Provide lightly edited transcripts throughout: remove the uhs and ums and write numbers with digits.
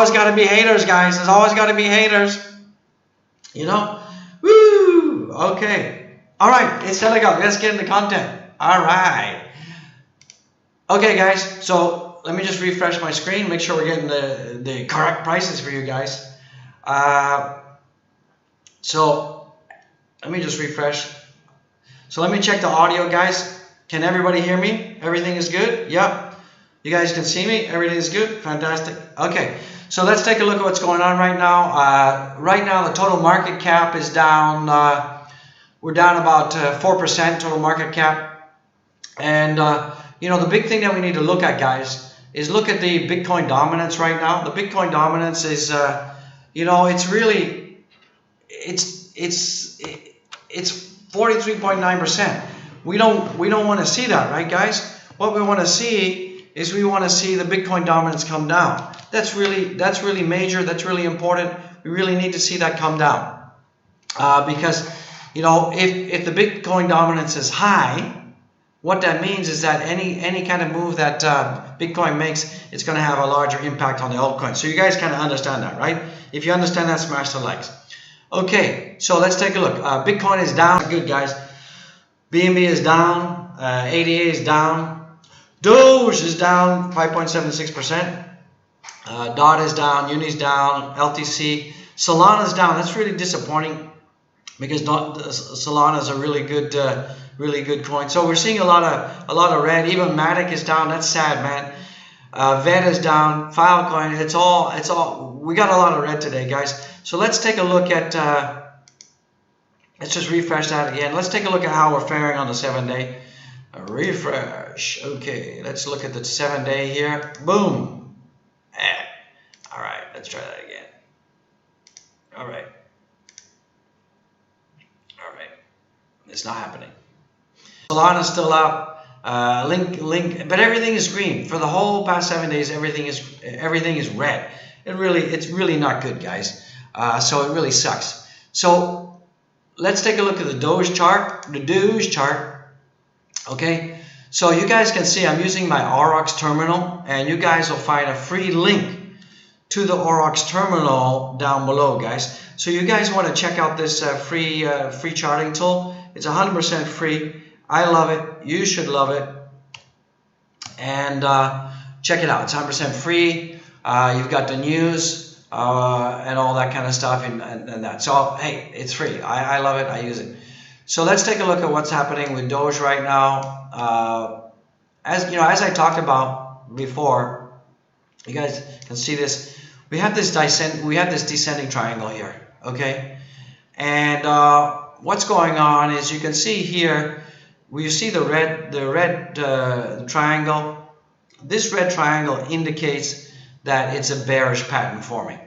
always got to be haters, guys. There's always got to be haters. You know? Woo! Okay. All right. It's time to go. Let's get into content. All right. Okay, guys. So let me just refresh my screen. Make sure we're getting the correct prices for you guys. So let me just refresh. So let me check the audio, guys. Can everybody hear me? Everything is good? Yep. You guys can see me? Everything is good? Fantastic. Okay. So let's take a look at what's going on right now. Right now, the total market cap is down. We're down about 4% total market cap. And, you know, the big thing that we need to look at, guys, is look at the Bitcoin dominance right now. The Bitcoin dominance is, you know, it's really, it's 43.9%. We don't want to see that, right, guys? What we want to see is we want to see the Bitcoin dominance come down. That's really major. That's really important. We really need to see that come down because, you know, if the Bitcoin dominance is high, what that means is that any kind of move that Bitcoin makes, it's going to have a larger impact on the altcoin. So you guys kind of understand that, right? If you understand that, smash the likes. Okay, so let's take a look. Bitcoin is down. Good, guys. BNB is down. ADA is down. Doge is down 5.76%. DOT is down. Uni is down. LTC. Solana is down. That's really disappointing because Solana is a really good coin. So we're seeing a lot of red. Even Matic is down. That's sad, man. VED is down. Filecoin. It's all. We got a lot of red today, guys. So let's take a look at. Let's just refresh that again. Let's take a look at how we're faring on the 7-day. Refresh. Okay, let's look at the 7-day here. Boom. All right, let's try that again. All right. It's not happening. Solana is still up. Link, but everything is green for the whole past 7 days. Everything is red. It's really not good, guys. So it really sucks. So let's take a look at the Doge chart. Okay. So you guys can see I'm using my Aurochs terminal, and you guys will find a free link to the Aurochs terminal down below, guys. So you guys want to check out this free charting tool. It's 100% free. I love it. You should love it. And check it out. It's 100% free. You've got the news and all that kind of stuff and that. So hey, it's free. I love it. I use it. So let's take a look at what's happening with Doge right now. As you know, as I talked about before, you guys can see this. We have this descending triangle here. Okay, and what's going on is you can see here. Where you see the red triangle. This red triangle indicates that it's a bearish pattern forming.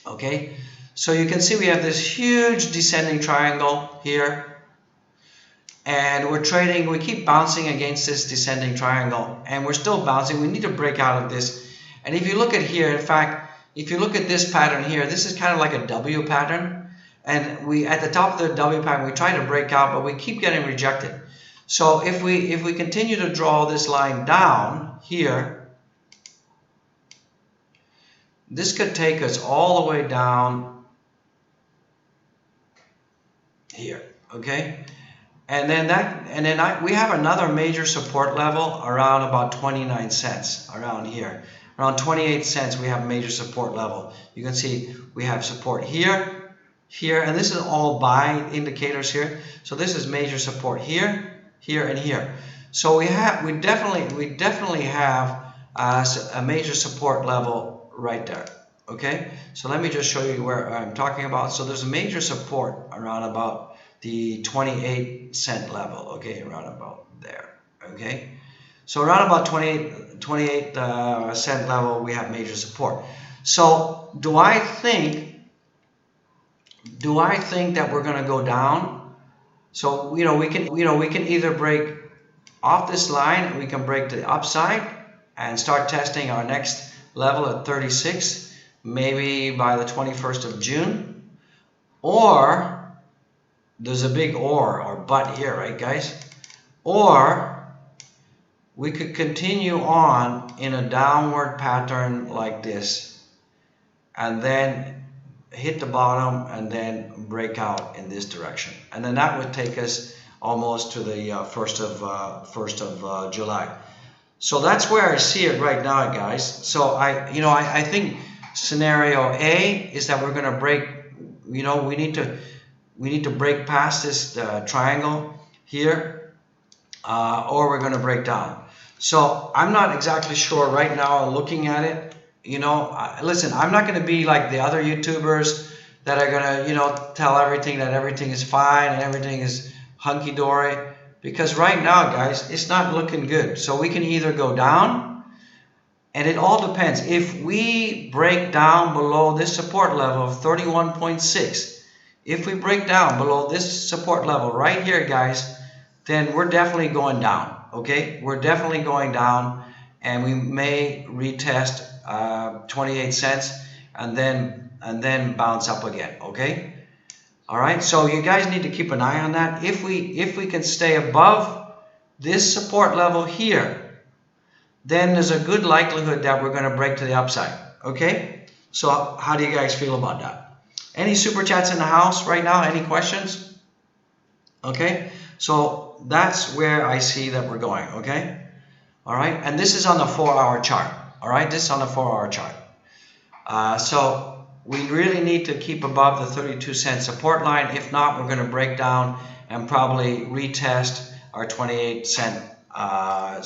Okay, so you can see we have this huge descending triangle here, and we're trading. We keep bouncing against this descending triangle, and we're still bouncing. We need to break out of this. And if you look at here, in fact, if you look at this pattern here, this is kind of like a W pattern. And we at the top of the W pattern, we try to break out, but we keep getting rejected. So if we continue to draw this line down here, this could take us all the way down here. Okay, and then we have another major support level around about 29 cents around here. Around 28 cents, we have a major support level. You can see we have support here, and this is all buy indicators here. So this is major support here, here, and here. So we definitely have a major support level right there. Okay, so let me just show you where I'm talking about. So there's a major support around about the 28 cent level. Okay, around about there. Okay, so around about 28 cent level, we have major support. So do I think that we're going to go down? So we can either break off this line, we can break the upside and start testing our next level at 36, maybe by the 21st of June, or there's a big or but here, right, guys? Or we could continue on in a downward pattern like this and then hit the bottom and then break out in this direction, and then that would take us almost to the 1st of July. So that's where I see it right now, guys. So I think scenario A is that we're going to break, we need to break past this triangle here, or we're going to break down. So I'm not exactly sure right now looking at it. Listen, I'm not going to be like the other YouTubers that are going to, tell everything that everything is fine and everything is hunky-dory, because right now, guys, it's not looking good. So we can either go down, and it all depends. If we break down below this support level of 31.6, if we break down below this support level right here, guys, then we're definitely going down. Okay, we're definitely going down, and we may retest 28 cents and then bounce up again. Okay. All right, so you guys need to keep an eye on that. If we can stay above this support level here, then there's a good likelihood that we're going to break to the upside. Okay, so how do you guys feel about that? Any super chats in the house right now? Any questions? Okay, so that's where I see that we're going. Okay, all right, and this is on the 4-hour chart. All right, this is on the 4-hour chart. So we really need to keep above the 32-cent support line. If not, we're going to break down and probably retest our 28-cent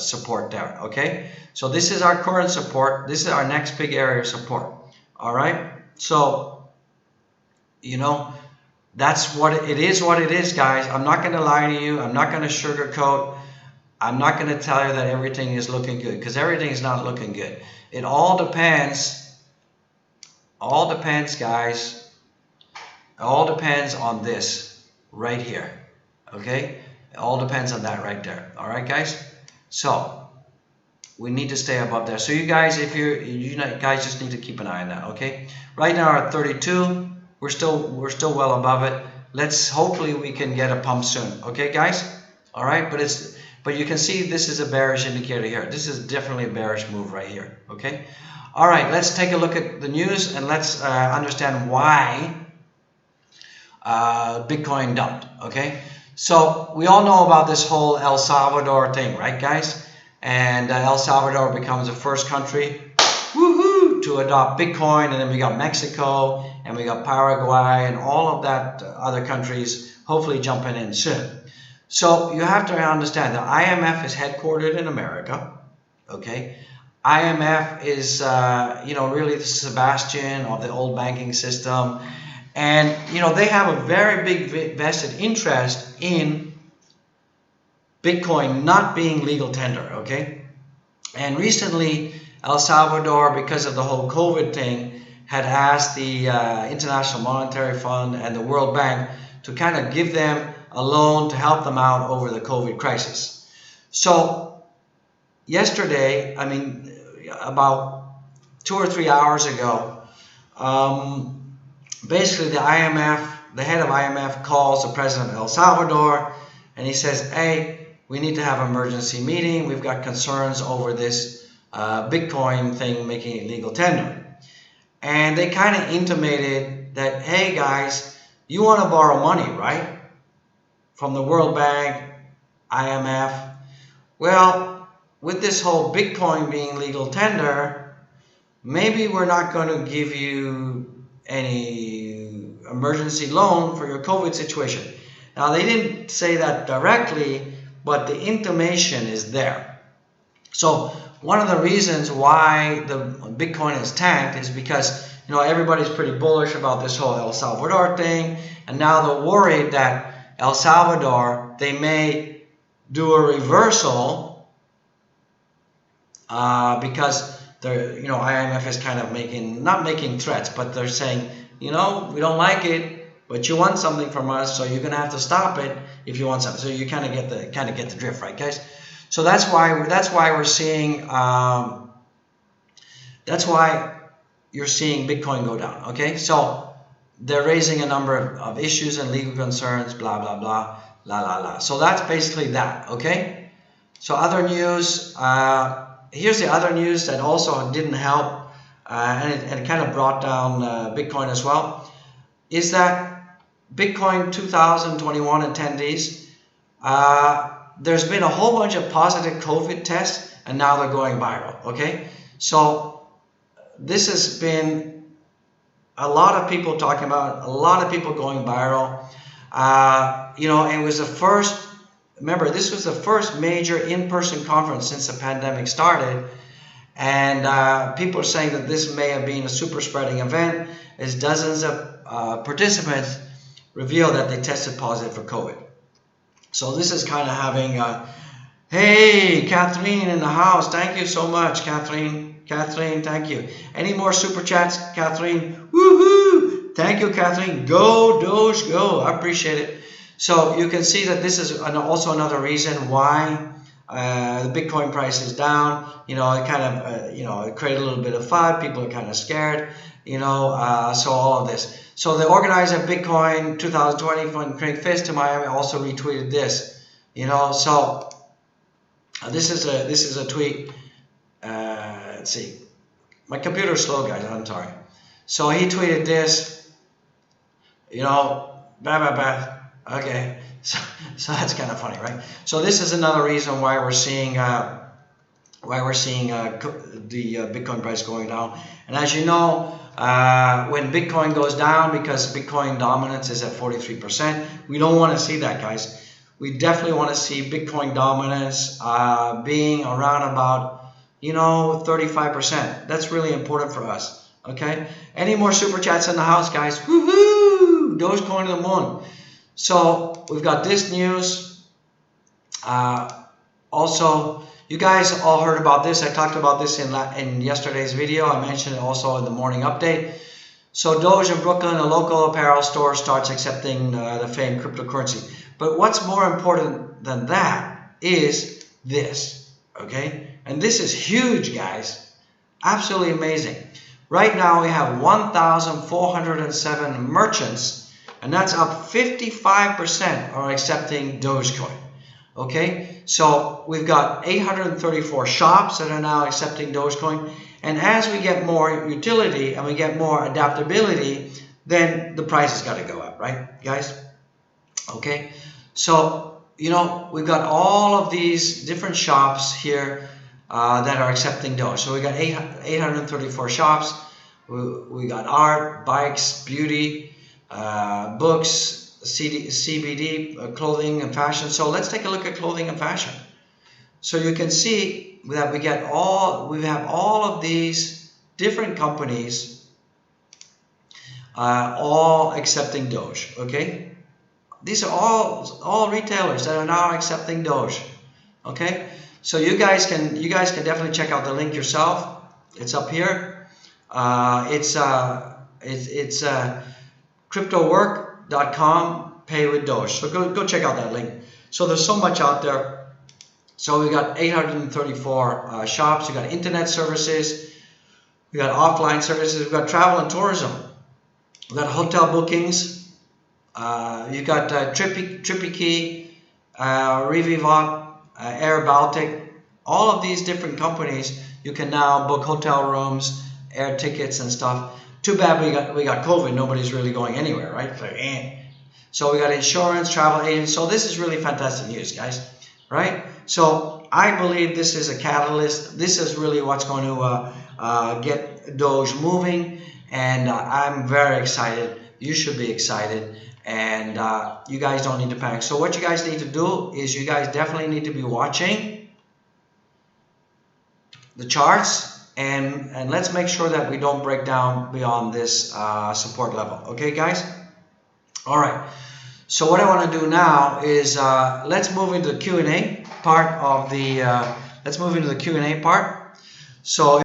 support there. Okay, so this is our current support. This is our next big area of support. All right, so that's what it is. What it is, guys. I'm not going to lie to you. I'm not going to sugarcoat. I'm not going to tell you that everything is looking good, because everything is not looking good. It all depends. All depends, guys. It all depends on this right here. Okay? It all depends on that right there. All right, guys? So we need to stay above there. So you guys, if you guys just need to keep an eye on that. Okay? Right now we're at 32. We're still well above it. Hopefully we can get a pump soon. Okay, guys? All right, but you can see this is a bearish indicator here. This is definitely a bearish move right here. Okay? All right, let's take a look at the news, and let's understand why Bitcoin dumped. Okay, so we all know about this whole El Salvador thing, right, guys? And El Salvador becomes the first country, woohoo, to adopt Bitcoin, and then we got Mexico, and we got Paraguay, and all of that other countries hopefully jumping in soon. So you have to understand the IMF is headquartered in America. Okay. IMF is, really the Sebastian of the old banking system. And, they have a very big vested interest in Bitcoin not being legal tender, okay? And recently, El Salvador, because of the whole COVID thing, had asked the International Monetary Fund and the World Bank to kind of give them a loan to help them out over the COVID crisis. So yesterday, about 2 or 3 hours ago, basically the head of IMF calls the president of El Salvador, and he says, hey, we need to have an emergency meeting. We've got concerns over this Bitcoin thing making it legal tender. And they kind of intimated that, hey guys, you want to borrow money, right? From the World Bank, IMF. Well, with this whole Bitcoin being legal tender, maybe we're not going to give you any emergency loan for your COVID situation. Now, they didn't say that directly, but the intimation is there. So one of the reasons why the Bitcoin is tanked is because, everybody's pretty bullish about this whole El Salvador thing. And now they're worried that El Salvador, they may do a reversal because they're, IMF is kind of not making threats, but they're saying, we don't like it, but you want something from us, so you're gonna have to stop it if you want something. So you kind of get the drift, right, guys? So that's why we're seeing that's why you're seeing Bitcoin go down. Okay, so they're raising a number of issues and legal concerns, blah blah blah, la la la. So that's basically that. Okay, so other news. Here's the other news that also didn't help and it kind of brought down Bitcoin as well, is that Bitcoin 2021 attendees, there's been a whole bunch of positive COVID tests, and now they're going viral. Okay, so this has been a lot of people talking about, a lot of people going viral. You know, it was the first, remember, this was the first major in-person conference since the pandemic started, and people are saying that this may have been a super spreading event, as dozens of participants revealed that they tested positive for COVID. So this is kind of having hey, Kathleen in the house, thank you so much, Kathleen, thank you. Any more super chats, Kathleen? Woohoo! Thank you, Kathleen. Go Doge, go. I appreciate it. So you can see that this is also another reason why the Bitcoin price is down. You know, it kind of you know, it created a little bit of FUD. People are kind of scared. You know, so all of this. So the organizer of Bitcoin 2020 from Craig Fist to Miami also retweeted this. You know, so this is a tweet. Let's see, my computer's slow, guys. I'm sorry. So he tweeted this. You know, blah blah blah. Okay, so that's kind of funny, right? So this is another reason why we're seeing the Bitcoin price going down. And as you know, when Bitcoin goes down, because Bitcoin dominance is at 43%, we don't want to see that, guys. We definitely want to see Bitcoin dominance being around about, you know, 35%. That's really important for us. Okay. Any more super chats in the house, guys? Woohoo! Dogecoin to the moon. So we've got this news. Also, you guys all heard about this. I talked about this in yesterday's video. I mentioned it also in the morning update. So Doge in Brooklyn, a local apparel store, starts accepting the famed cryptocurrency. But what's more important than that is this, okay? And this is huge, guys. Absolutely amazing. Right now we have 1,407 merchants, and that's up 55% are accepting Dogecoin. Okay, so we've got 834 shops that are now accepting Dogecoin, and as we get more utility and we get more adaptability, then the price has got to go up, right, guys? Okay, so you know, we've got all of these different shops here that are accepting Doge. So we got 834 shops. We got art, bikes, beauty, books, CBD, clothing and fashion. So let's take a look at clothing and fashion. So you can see that we have all of these different companies all accepting Doge. Okay, these are all retailers that are now accepting Doge. Okay, so you guys can definitely check out the link yourself. It's up here. It's cryptowork.com, pay with Doge. So go check out that link. So there's so much out there. So we got 834 shops. We got internet services. We got offline services. We've got travel and tourism. We got hotel bookings. You got TrippyKey, Revivot, Air Baltic. All of these different companies, you can now book hotel rooms, air tickets and stuff. Too bad we got COVID. Nobody's really going anywhere, right? So we got insurance, travel agents. So this is really fantastic news, guys, right? So I believe this is a catalyst. This is really what's going to get Doge moving, and I'm very excited. You should be excited, and you guys don't need to panic. So what you guys need to do is you guys definitely need to be watching the charts. And let's make sure that we don't break down beyond this support level. Okay, guys? All right. So what I want to do now is let's move into the Q&A part of the. Let's move into the Q&A part. So.